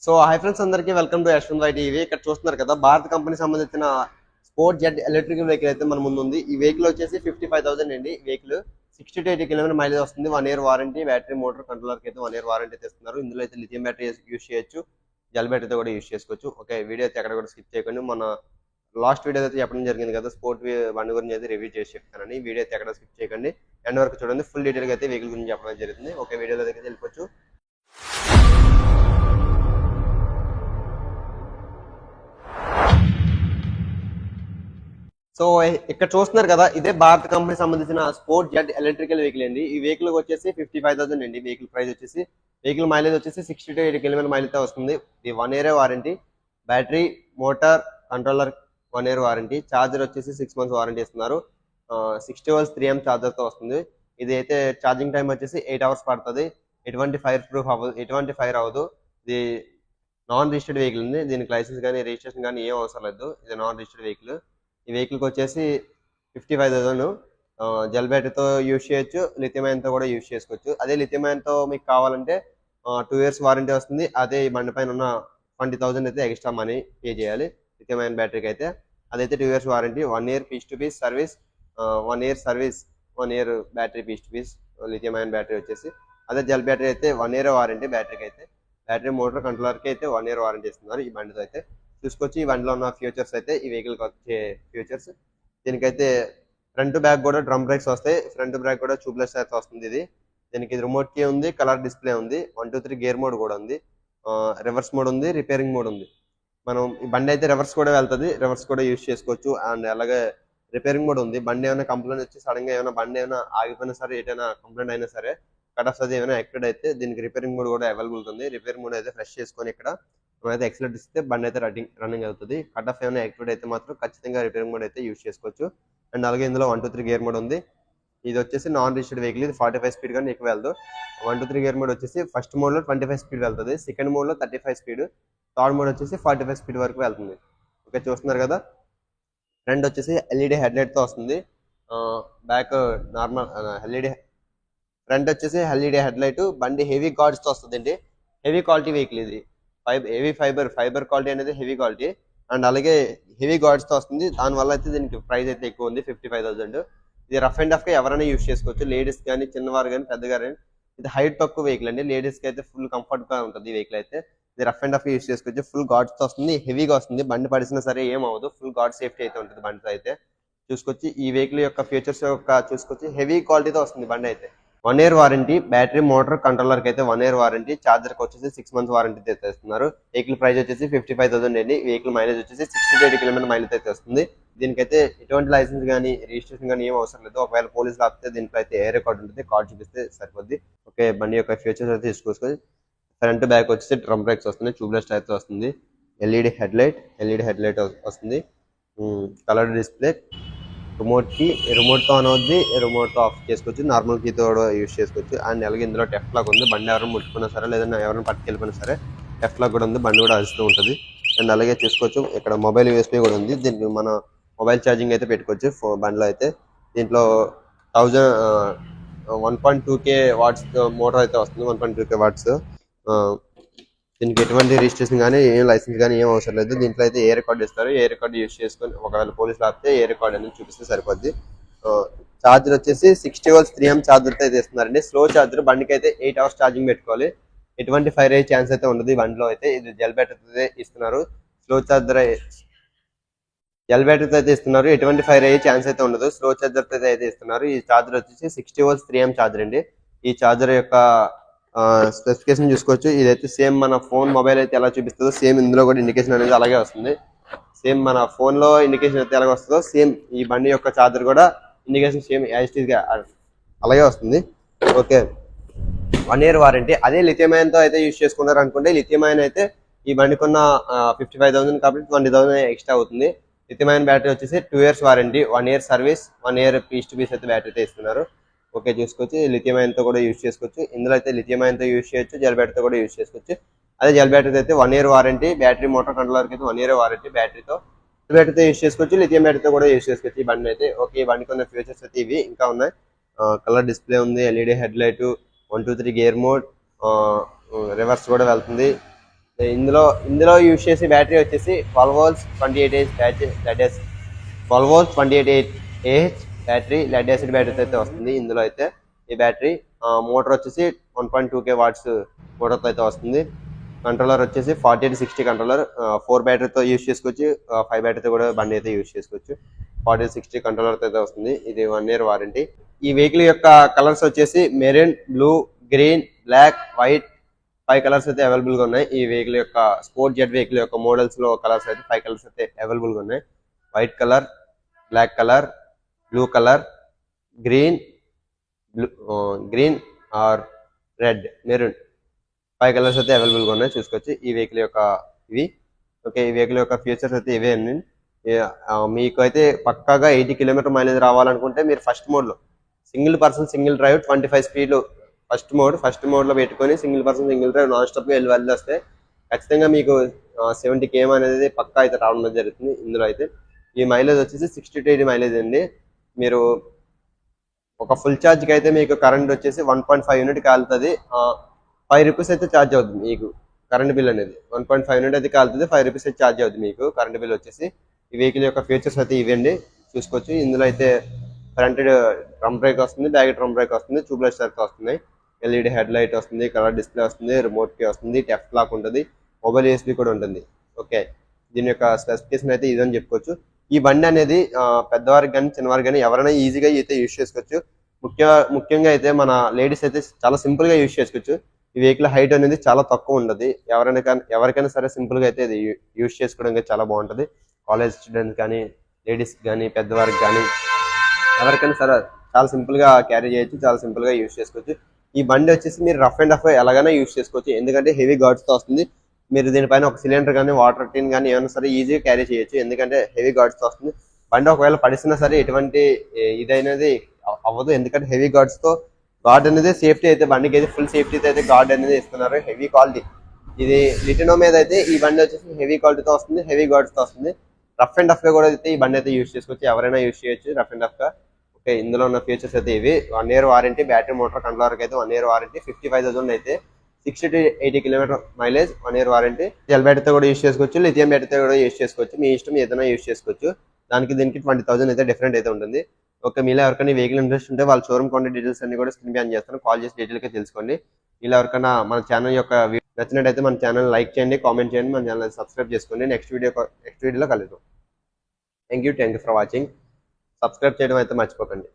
So hi friends అందరికీ welcome to Yashwant Y TV. ఇక్కడ చూస్తున్నారు కదా, భారత్ కంపెనీ సంబంధించిన స్పోర్ట్ జెట్ ఎలక్ట్రికల్ వెహికల్ అయితే మన ముందు ఉంది. ఈ వెహికల్ వచ్చేసి 55,000 అండి. ఈ వెహికల్ 60 to 80 కిలోమీటర్ మైలేజ్ వస్తుంది. 1 year warranty, battery motor controller కి అయితే 1 year వారంటీ ఇస్తున్నారు. ఇందులో అయితే లిథియం బ్యాటరీ యూస్ చేయొచ్చు, జెల్ బ్యాటరీతో కూడా యూస్ చేసుకోవచ్చు. ఓకే, వీడియో అయితే ఎక్కడ కూడా స్కిప్ చేయకండి. మన లాస్ట్ వీడియో అయితే చెప్పడం జరిగింది కదా, స్పోర్ట్ బండి గురించి అయితే రివ్యూ చేసి చెప్తానని. వీడియో అయితే ఎక్కడ స్కిప్ చేయకండి, ఎండ్ వరకు చూడండి. ఫుల్ డీటెయిల్ గా అయితే వెహికల్ గురించి చెప్పడం జరుగుతుంది. ఓకే, వీడియోలో అయితే వెళ్ళిపోవచ్చు. సో ఇక్కడ చూస్తున్నారు కదా, ఇదే భారత్ కంపెనీ సంబంధించిన స్పోర్ట్ జెట్ ఎలక్ట్రికల్ వెహికల్ అండి. ఈ వెహికల్ వచ్చేసి 55,000 అండి. వెహికల్ ప్రైస్ వచ్చేసి, వెహికల్ మైలేజ్ వచ్చేసి 60 to 80 కిలోమీటర్ మైలేజ్ వస్తుంది. ఇది 1 year warranty, battery motor controller 1 year warranty, charger వచ్చేసి 6 months వారంటీ ఇస్తున్నారు. 60 volts 3 amp ఛార్జర్ తో వస్తుంది. ఇది అయితే ఛార్జింగ్ టైం వచ్చేసి 8 hours పడుతుంది. ఎటువంటి ఫైర్ ప్రూఫ్ అవ్వదు, ఎటువంటి ఫైర్ అవ్వదు. ఇది నాన్ రిజిస్టర్డ్ వెహికల్ ఉంది. దీనికి లైసెన్స్ కానీ రిజిస్ట్రేషన్ కానీ ఏం అవసరం లేదు. ఇది నాన్ రిజిస్టర్డ్ వెహికల్. ఈ వెహికల్కి వచ్చేసి 55,000. జెల్ బ్యాటరీతో యూజ్ చేయొచ్చు, లిథియం అయాన్తో కూడా యూజ్ చేసుకోవచ్చు. అదే లిథియం అయాన్తో మీకు కావాలంటే 2 years వారంటీ వస్తుంది. అదే ఈ బండి పైన ఉన్న 20,000 అయితే ఎక్స్ట్రా మనీ పే చేయాలి లిథియం అయాన్ బ్యాటరీకి అయితే. అదైతే 2 years warranty, 1 year piece to piece service, 1 year service, 1 year battery piece to piece lithium ion battery వచ్చేసి. అదే జెల్ బ్యాటరీ అయితే 1 year వారంటీ బ్యాటరీకి అయితే. బ్యాటరీ మోటార్ కంట్రోలర్కి అయితే 1 year వారంటీ ఇస్తున్నారు ఈ బండితో అయితే. చూసుకొచ్చి ఈ బండిలో ఉన్న ఫ్యూచర్స్ అయితే, ఈ వెహికల్కి వచ్చే ఫ్యూచర్స్. దీనికైతే ఫ్రంట్ బ్యాక్ కూడా డ్రమ్ బ్రేక్స్ వస్తాయి, ఫ్రంట్ బ్రేక్ కూడా ట్యూబ్లెస్ అయితే వస్తుంది. ఇది దీనికి రిమోట్ కీ ఉంది, కలర్ డిస్ప్లే ఉంది, 1 2 3 గేర్ మోడ్ కూడా ఉంది, రివర్స్ మోడ్ ఉంది, రిపేరింగ్ మోడ్ ఉంది. మనం ఈ బండి అయితే రివర్స్ కూడా వెళ్తుంది, రివర్స్ కూడా యూజ్ చేసుకోవచ్చు. అండ్ అలాగే రిపేరింగ్ మోడ్ ఉంది. బండి ఏమైనా కంప్లైంట్ వచ్చి సడన్ గా ఏమైనా బండి ఏమైనా ఆగిపోయినా సరే, ఏదైనా కంప్లైంట్ అయినా సరే, కట్ ఆఫ్ అది ఏమైనా యాక్టివేట్ అయితే దీనికి రిపేరింగ్ మోడ్ కూడా అవైలబుల్ ఉంది. రిపేరింగ్ మోడ్ అయితే ఫ్రెష్ చేసుకొని ఇక్కడ అయితే ఎక్సలెంట్ ఇస్తే బండి అయితే రన్నింగ్ అవుతుంది. కట్ ఆఫ్ ఏమైనా యాక్టివేట్ అయితే మాత్రం ఖచ్చితంగా రిపేరింగ్ మోడ్ అయితే యూజ్ చేసుకోవచ్చు. అండ్ అలాగే ఇందులో 1 2 3 గేర్ మోడ్ ఉంది. ఇది వచ్చేసి నాన్ రిజిస్టర్డ్ వెహికల్. ఇది 45 స్పీడ్ కానీ ఎక్కువ వెళ్దు. 1 2 3 గేర్ మోడ్ వచ్చేసి ఫస్ట్ మోడ్ లో 25 స్పీడ్ వెళ్తుంది, సెకండ్ మోడ్ లో 35 స్పీడ్, థర్డ్ మోడ్ వచ్చేసి 45 స్పీడ్ వరకు వెళ్తుంది. ఓకే, చూస్తున్నారు కదా. ఫ్రంట్ వచ్చేసి ఎల్ఈడి హెడ్ లైట్ తో వస్తుంది. బ్యాక్ నార్మల్ ఎల్ఈడి, ఫ్రంట్ వచ్చేసి ఎల్ఈడి హెడ్ లైట్. బండి హెవీ గార్డ్స్ తో వస్తుంది అండి. హెవీ క్వాలిటీ వెహికల్ ఇది. హెవీ ఫైబర్ క్వాలిటీ అనేది హెవీ క్వాలిటీ. అండ్ అలాగే హెవీ గార్డ్స్ తో వస్తుంది. దానివల్ల అయితే దీనికి ప్రైస్ అయితే ఎక్కువ ఉంది, 55,000. ఇది రఫ్ అండ్ టఫ్ గా ఎవరైనా యూజ్ చేసుకోవచ్చు, లేడీస్ కానీ, చిన్నవారు కానీ, పెద్దగారు కానీ. ఇది హైట్ తక్కువ వెహికల్ అండి. లేడీస్ కి అయితే ఫుల్ కంఫర్ట్ గా ఉంటుంది ఈ వెహికల్ అయితే. ఇది రఫ్ అండ్ టఫ్ యూజ్ చేసుకోవచ్చు. ఫుల్ గార్డ్స్ తో వస్తుంది, హెవీగా వస్తుంది. బండి పడిసినా సరే ఏం అవ్వదు. ఫుల్ గార్డ్ సేఫ్టీ అయితే ఉంటుంది బండితో అయితే. చూసుకొచ్చి ఈ వెహికల్ యొక్క ఫీచర్స్ యొక్క చూసుకొచ్చి హెవీ క్వాలిటీతో వస్తుంది బండి అయితే. 1 year warranty, battery motor controller కి అయితే 1 year వారంటీ, ఛార్జర్ కి వచ్చేసి 6 months వారంటీ అయితే ఇస్తున్నారు. వెహికల్ ప్రైస్ వచ్చేసి 55,000 అండి. వెహికల్ మైలేజ్ వచ్చేసి 60 to 80 కిలోమీటర్ మైలేజ్ అయితే వస్తుంది. దీనికైతే ఎటువంటి లైసెన్స్ కానీ రిజిస్ట్రేషన్ కానీ ఏం అవసరం లేదు. ఒకవేళ పోలీసులు ఆపితే దీంట్లో అయితే ఏ రికార్డ్ ఉంటుంది, కార్డ్ చూపిస్తే సరిపోద్ది. ఓకే, బండి యొక్క ఫీచర్స్ అయితే తీసుకోవచ్చు. ఫ్రంట్ బ్యాక్ వచ్చేసి డ్రమ్ బ్రేక్స్ వస్తుంది, ట్యూబ్లెస్ టైర్ తో వస్తుంది, ఎల్ఈడి హెడ్ లైట్ వస్తుంది, కలర్ డిస్ప్లే, రిమోట్ తో ఆన్ అవుద్ది, రిమోట్ తో ఆఫ్ చేసుకోవచ్చు, నార్మల్ కీతో కూడా యూజ్ చేసుకోవచ్చు. అండ్ అలాగే ఇందులో టెఫ్ లాక్ ఉంది. బండి ఎవరైనా ముట్టుకున్నా సరే, లేదంటే ఎవరైనా పట్టుకెళ్ళిపోయినా సరే టెఫ్ లాక్ కూడా ఉంది. బండి కూడా అరుస్తూ ఉంటుంది. అండ్ అలాగే చూసుకోవచ్చు ఇక్కడ మొబైల్ యూఎస్బీ కూడా ఉంది. దీనికి మన మొబైల్ ఛార్జింగ్ అయితే పెట్టుకోవచ్చు బండిలో అయితే. దీంట్లో 1.2K వాట్స్ మోటార్ అయితే వస్తుంది, 1.2K వాట్స్. దీనికి ఎటువంటి రిజిస్ట్రేషన్ కానీ, ఏం లైసెన్స్ కానీ ఏం అవసరం లేదు. దీంట్లో అయితే ఏ రికార్డ్ ఇస్తారు, ఏ రికార్డ్ యూజ్ చేసుకొని ఒకవేళ పోలీసులు ఆపితే ఏ రికార్డ్ అనేది చూపిస్తే సరిపోద్ది. ఛార్జర్ వచ్చేసి 60 volts 3 amp ఛార్జర్ అయితే ఇస్తున్నారండి. Slow charger. బండికి అయితే 8 hours ఛార్జింగ్ పెట్టుకోవాలి. ఎటువంటి ఫైర్ అయ్యే ఛాన్స్ అయితే ఉండదు ఈ బండిలో అయితే. ఇది జెల్ బ్యాటరీతో ఇస్తున్నారు. స్లో ఛార్జర్, జెల్ బ్యాటరీతో అయితే ఇస్తున్నారు. ఎటువంటి ఫైర్ అయ్యే ఛాన్స్ అయితే ఉండదు. స్లో ఛార్జర్ అయితే ఇస్తున్నారు. ఈ ఛార్జర్ వచ్చేసి 60 volts 3 amp ఛార్జర్ అండి. ఈ ఛార్జర్ యొక్క స్పెసిఫికేషన్ చూసుకోవచ్చు. ఇదైతే సేమ్ మన ఫోన్ మొబైల్ అయితే ఎలా చూపిస్తుందో సేమ్ ఇందులో కూడా ఇండికేషన్ అనేది అలాగే వస్తుంది. సేమ్ మన ఫోన్ లో ఇండికేషన్ అయితే ఎలాగ వస్తుందో సేమ్ ఈ బండి యొక్క ఛార్జర్ కూడా ఇండికేషన్ సేమ్ యాజిటీస్ గా అలాగే వస్తుంది. Okay, 1 year warranty. అదే లిథియం అయాన్ తో అయితే యూజ్ చేసుకున్నారు అనుకుంటే, లిథియం అయాన్ అయితే ఈ బండికున్న 55,000 కాబట్టి 20,000 ఎక్స్ట్రా అవుతుంది. లిథియం అయాన్ బ్యాటరీ వచ్చేసి 2 years warranty, 1 year service, 1 year piece to piece అయితే బ్యాటరీ అయితే ఇస్తున్నారు. ఓకే, చూసుకోవచ్చు. లిథియం అయాన్ తో కూడా యూజ్ చేసుకోవచ్చు. ఇందులో అయితే లిథియం అయాన్ తో యూజ్ చేయొచ్చు, జెల్ బ్యాటరీతో కూడా యూజ్ చేసుకోవచ్చు. అదే జెల్ బ్యాటరీ అయితే 1 year warranty, battery motor controller కి అయితే 1 year వారంటీ, బ్యాటరీతో యూజ్ చేసుకోవచ్చు, లిథియం బ్యాటరీతో కూడా యూజ్ చేసుకోవచ్చు ఈ బండి అయితే. ఓకే, ఈ బండికి ఉన్న ఫీచర్స్ అయితే ఇవి. ఇంకా ఉన్నాయి. కలర్ డిస్ప్లే ఉంది, LED head light, 1 2 3 gear mode, reverse కూడా వెళ్తుంది, ఇందులో యూజ్ చేసే బ్యాటరీ వచ్చేసి 12 volts 28 battery lead acid 12 volts 28 battery lead acid battery అయితే వస్తుంది ఇందులో అయితే. ఈ బ్యాటరీ మోటార్ వచ్చేసి 1.2K వాట్స్ మోటార్తో అయితే వస్తుంది. కంట్రోలర్ వచ్చేసి 4860 కంట్రోలర్ 4 బ్యాటరీతో యూజ్ చేసుకోవచ్చు, 5 బ్యాటరీతో కూడా బండి అయితే యూజ్ చేసుకోవచ్చు. 4860 కంట్రోలర్తో అయితే వస్తుంది. ఇది 1 year వారంటీ. ఈ వెహికల్ యొక్క కలర్స్ వచ్చేసి maroon, blue, green, black, white 5 colours అయితే అవైలబుల్ గా ఉన్నాయి. ఈ వెహికల్ యొక్క స్పోర్ట్ జెట్ వెహికల్ యొక్క మోడల్స్ లో కలర్స్ అయితే 5 కలర్స్ అయితే అవైలబుల్ గా ఉన్నాయి. White colour, black colour, blue colour, green or red, maroon 5 colours అయితే అవైలబుల్ గా ఉన్నాయి. చూసుకోవచ్చు ఈ వెహికల్ యొక్క ఇవి. ఓకే, ఈ వెహికల్ యొక్క ఫీచర్స్ అయితే ఇవే అండి. మీకు అయితే పక్కాగా 80 km మైలేజ్ రావాలనుకుంటే మీరు ఫస్ట్ మోడ్ లో single person single drive 25 speed first mode లో పెట్టుకొని single person single drive non stop గా వెళ్ళి వస్తే ఖచ్చితంగా మీకు 70 km అనేది పక్కా అయితే రావడం జరుగుతుంది. ఇందులో అయితే ఈ మైలేజ్ వచ్చేసి 60 to 80 మైలేజ్ అండి. మీరు ఒక ఫుల్ ఛార్జ్ కి అయితే మీకు కరెంట్ వచ్చేసి 1.5 యూనిట్ కాలుతుంది. 5 రూపీస్ అయితే ఛార్జ్ అవుతుంది మీకు కరెంట్ బిల్ అనేది. 1.5 యూనిట్ అయితే కాలుతుంది, 5 రూపీస్ అయితే ఛార్జ్ అవుతుంది మీకు కరెంట్ బిల్ వచ్చేసి. ఈ వెహికల్ యొక్క ఫీచర్స్ అయితే ఇవ్వండి, చూసుకోవచ్చు. ఇందులో అయితే ఫ్రంట్ డ్రమ్ బ్రేక్ వస్తుంది, బ్యాక్ డ్రమ్ బ్రేక్ వస్తుంది, ట్యూబ్లెస్ సర్క్ వస్తుంది, ఎల్ఈడి హెడ్ లైట్ వస్తుంది, కలర్ డిస్ప్లే వస్తుంది, రిమోట్ కి వస్తుంది, టెఫ్ లాక్ ఉంటుంది, మొబైల్ యూఎస్బీ కూడా ఉంటుంది. ఓకే, దీని యొక్క స్పెసిఫికేషన్ అయితే ఇదని చెప్పుకోవచ్చు. ఈ బండి అనేది పెద్దవారికి కానీ చిన్నవారికి కానీ ఎవరైనా ఈజీగా అయితే యూజ్ చేసుకోవచ్చు. ముఖ్యంగా అయితే మన లేడీస్ అయితే చాలా సింపుల్ గా యూజ్ చేసుకోవచ్చు. ఈ వెహికల్ హైట్ అనేది చాలా తక్కువ ఉండదు. ఎవరికైనా సరే సింపుల్ గా అయితే ఇది యూజ్ చేసుకోవడానికి చాలా బాగుంటుంది. కాలేజ్ స్టూడెంట్స్ కానీ, లేడీస్ కానీ, పెద్దవారికి కానీ ఎవరికైనా సరే చాలా సింపుల్ గా క్యారీ చేయొచ్చు, చాలా సింపుల్ గా యూజ్ చేసుకోవచ్చు. ఈ బండి వచ్చేసి మీరు రఫ్ అండ్ రఫ్ ఎలాగైనా యూజ్ చేసుకోవచ్చు, ఎందుకంటే హెవీ గార్డ్స్ తో వస్తుంది. మీరు దీనిపైన ఒక సిలిండర్ కానీ, వాటర్ టిన్ కానీ ఏమైనా సరే ఈజీగా క్యారీ చేయొచ్చు, ఎందుకంటే హెవీ గార్డ్స్ తో వస్తుంది. బండి ఒకవేళ పడిసినా సరే ఎటువంటి ఇదైనది అవ్వదు, ఎందుకంటే హెవీ గార్డ్స్ తో గార్డ్ అనేది సేఫ్టీ అయితే బండికి అయితే ఫుల్ సేఫ్టీ అయితే గార్డ్ అనేది ఇస్తున్నారు. హెవీ క్వాలిటీ ఇది లిటినో మీద అయితే ఈ బండి వచ్చేసి హెవీ క్వాలిటీతో వస్తుంది, హెవీ గార్డ్స్ తో వస్తుంది. రఫ్ అండ్ రఫ్ గా కూడా అయితే ఈ బండి అయితే యూజ్ చేసుకోవచ్చు, ఎవరైనా యూజ్ చేయొచ్చు రఫ్ అండ్ రఫ్ గా. ఓకే, ఇందులో ఉన్న ఫీచర్స్ అయితే ఇవి. 1 year warranty, battery motor controller అయితే 1 year వారంటీ, 55,000 అయితే 60 to 80 km mileage, 1 year warranty. Gel బ్యాటరీతో కూడా యూజ్ చేసుకోవచ్చు, లిథియం బ్యాటరీతో కూడా యూజ్ చేసుకోవచ్చు, మీ ఇష్టం ఏదైనా యూజ్ చేసుకోవచ్చు. దీనికి 20,000 అయితే డిఫరెంట్ అయితే ఉంటుంది. ఓకే, మీలో ఎవరికైనా వెహికల్ ఇంట్రెస్ట్ ఉంటే వాళ్ళ షోరూమ్ కాంటాక్ట్ డీటెయిల్స్ అన్ని కూడా స్క్రీన్ పై చేస్తాను, కాల్ చేసి డీటెయిల్గా తెలుసుకోండి. ఇలా ఎవరికైనా మన ఛానల్ యొక్క నచ్చినట్టయితే మన ఛానల్ లైక్ చేయండి, కామెంట్ చేయండి, మన ఛానల్ సబ్స్క్రైబ్ చేసుకోండి. నెక్స్ట్ వీడియోలో కలుద్దాం. Thank you for watching. Subscribe చేయడం అయితే మర్చిపోకండి.